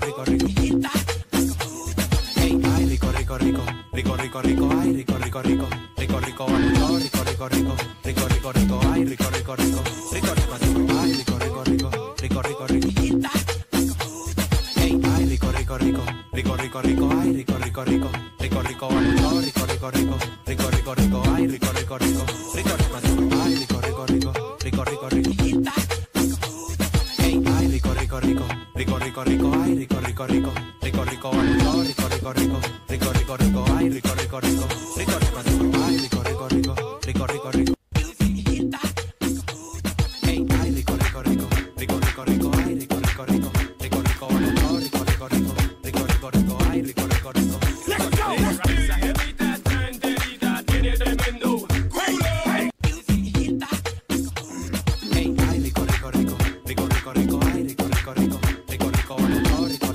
rico, rico. Hey, ay, rico, rico, rico, rico, rico, rico, ay, rico, rico, rico, rico, rico, rico, rico, rico, rico, rico, rico, rico, ay, rico, rico, rico, rico, rico, rico, ay, rico, rico, rico, rico, rico, rico. Hey, ay, rico, rico, rico, rico, rico, rico, ay, rico, rico, rico, rico, rico, rico, rico, rico, rico, rico, rico, rico, ay, rico, rico, rico, rico, rico, rico, ay, rico, rico, rico, rico, rico, rico. Hey, ay, rico, rico, rico, rico, rico, rico, ay, rico, rico, rico, rico, rico, rico, rico, rico, rico, rico, rico, rico, ay, rico, rico, rico, rico, rico, rico, ay, rico, rico, rico, rico, rico, rico. Hey, ay, rico, rico, rico, rico, rico, rico, ay, rico, rico, rico, rico, rico, rico, rico, rico, rico, rico, rico, ay, rico, rico, rico. Let's go. Esa jevita tan enterita tiene tremendo culo. Hey, ay, rico, rico, rico, rico, rico, rico, ay, rico, rico, rico, rico, rico, rico, rico.